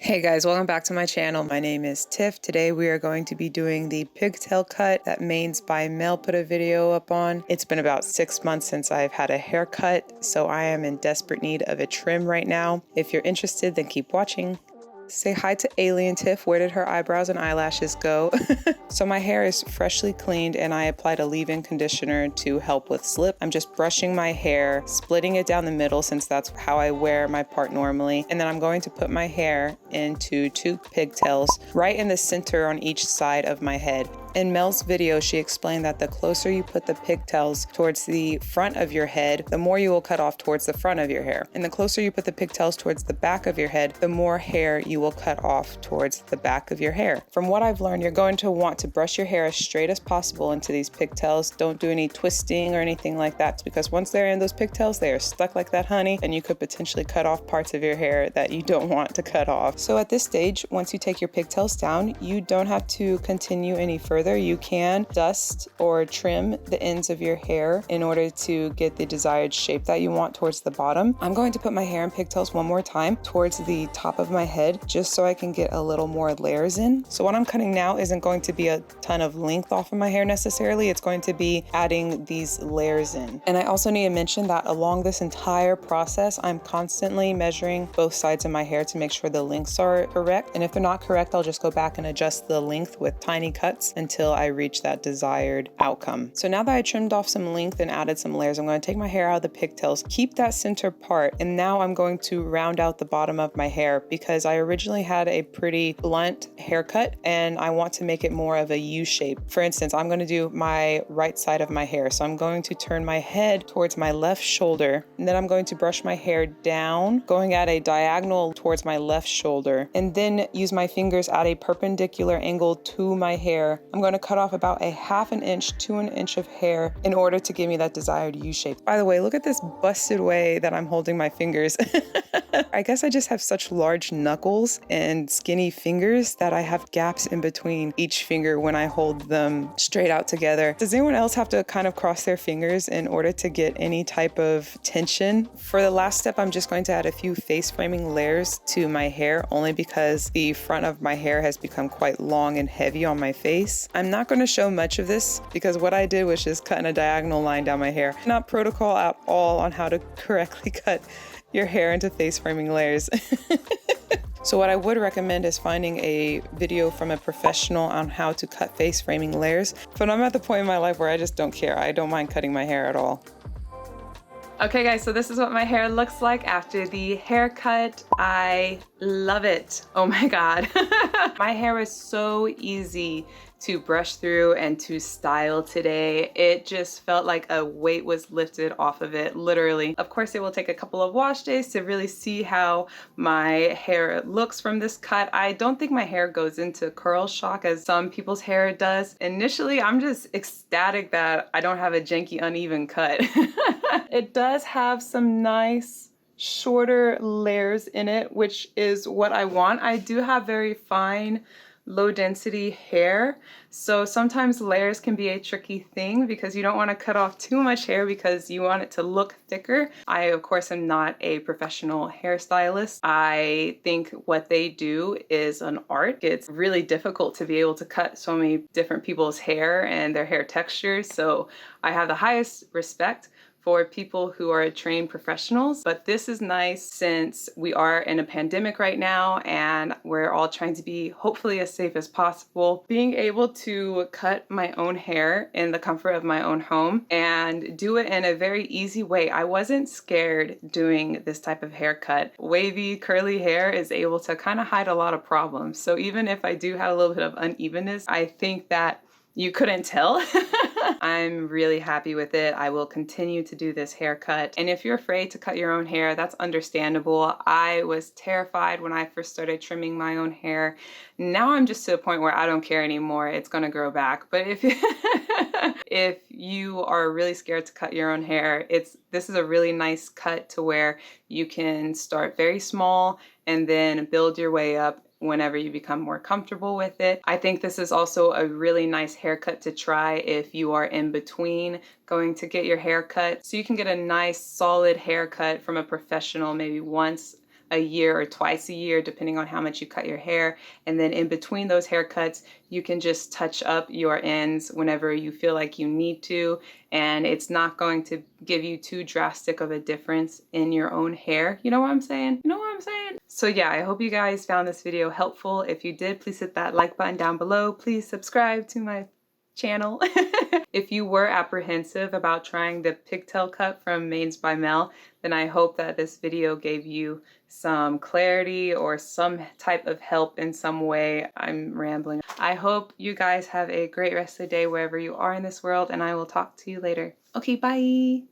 Hey guys, welcome back to my channel. My name is Tiff. Today we are going to be doing the pigtail cut that Manes By Mell put a video up on. It's been about 6 months since I've had a haircut, so I am in desperate need of a trim right now. If you're interested, then keep watching. Say hi to Alien Tiff. Where did her eyebrows and eyelashes go? So my hair is freshly cleaned and I applied a leave-in conditioner to help with slip. I'm just brushing my hair, splitting it down the middle since that's how I wear my part normally. And then I'm going to put my hair into 2 pigtails right in the center on each side of my head. In Mel's video, she explained that the closer you put the pigtails towards the front of your head, the more you will cut off towards the front of your hair. And the closer you put the pigtails towards the back of your head, the more hair you will cut off towards the back of your hair. From what I've learned, you're going to want to brush your hair as straight as possible into these pigtails. Don't do any twisting or anything like that, because once they're in those pigtails, they are stuck like that, honey, and you could potentially cut off parts of your hair that you don't want to cut off. So at this stage, once you take your pigtails down, you don't have to continue any further. You can dust or trim the ends of your hair in order to get the desired shape that you want towards the bottom. I'm going to put my hair in pigtails one more time towards the top of my head just so I can get a little more layers in. So what I'm cutting now isn't going to be a ton of length off of my hair necessarily. It's going to be adding these layers in. And I also need to mention that along this entire process, I'm constantly measuring both sides of my hair to make sure the lengths are correct. And if they're not correct, I'll just go back and adjust the length with tiny cuts until I reach that desired outcome. So now that I trimmed off some length and added some layers, I'm going to take my hair out of the pigtails, keep that center part, and now I'm going to round out the bottom of my hair because I originally had a pretty blunt haircut and I want to make it more of a U shape. For instance, I'm going to do my right side of my hair. So I'm going to turn my head towards my left shoulder, and then I'm going to brush my hair down, going at a diagonal towards my left shoulder, and then use my fingers at a perpendicular angle to my hair. I'm going to cut off about a 1/2 inch to an inch of hair in order to give me that desired U shape. By the way, look at this busted way that I'm holding my fingers. I guess I just have such large knuckles and skinny fingers that I have gaps in between each finger when I hold them straight out together. Does anyone else have to kind of cross their fingers in order to get any type of tension? For the last step, I'm just going to add a few face framing layers to my hair, only because the front of my hair has become quite long and heavy on my face. I'm not going to show much of this because what I did was just cutting a diagonal line down my hair. Not protocol at all on how to correctly cut your hair into face framing layers. So what I would recommend is finding a video from a professional on how to cut face framing layers. But I'm at the point in my life where I just don't care. I don't mind cutting my hair at all. Okay guys, so this is what my hair looks like after the haircut. I love it. Oh my God. My hair is so easy to brush through and to style today. It just felt like a weight was lifted off of it, literally. Of course, it will take a couple of wash days to really see how my hair looks from this cut. I don't think my hair goes into curl shock as some people's hair does. Initially, I'm just ecstatic that I don't have a janky, uneven cut. It does have some nice shorter layers in it, which is what I want. I do have very fine, low density hair, so sometimes layers can be a tricky thing because you don't want to cut off too much hair because you want it to look thicker. I, of course, am not a professional hairstylist. I think what they do is an art. It's really difficult to be able to cut so many different people's hair and their hair textures, so I have the highest respect for people who are trained professionals. But this is nice since we are in a pandemic right now and we're all trying to be hopefully as safe as possible. Being able to cut my own hair in the comfort of my own home and do it in a very easy way. I wasn't scared doing this type of haircut. Wavy, curly hair is able to kind of hide a lot of problems. So even if I do have a little bit of unevenness, I think that you couldn't tell. I'm really happy with it. I will continue to do this haircut. And if you're afraid to cut your own hair, that's understandable. I was terrified when I first started trimming my own hair. Now I'm just to a point where I don't care anymore. It's gonna grow back. But if you are really scared to cut your own hair, this is a really nice cut to where you can start very small and then build your way up whenever you become more comfortable with it. I think this is also a really nice haircut to try if you are in between going to get your hair cut. So you can get a nice solid haircut from a professional maybe once a year or twice a year, depending on how much you cut your hair. And then in between those haircuts, you can just touch up your ends whenever you feel like you need to. And it's not going to give you too drastic of a difference in your own hair. You know what I'm saying? You know what I'm saying? So yeah, I hope you guys found this video helpful. If you did, please hit that like button down below. Please subscribe to my channel. If you were apprehensive about trying the pigtail cut from Manes by Mell, then I hope that this video gave you some clarity or some type of help in some way. I'm rambling. I hope you guys have a great rest of the day wherever you are in this world, and I will talk to you later. Okay, bye.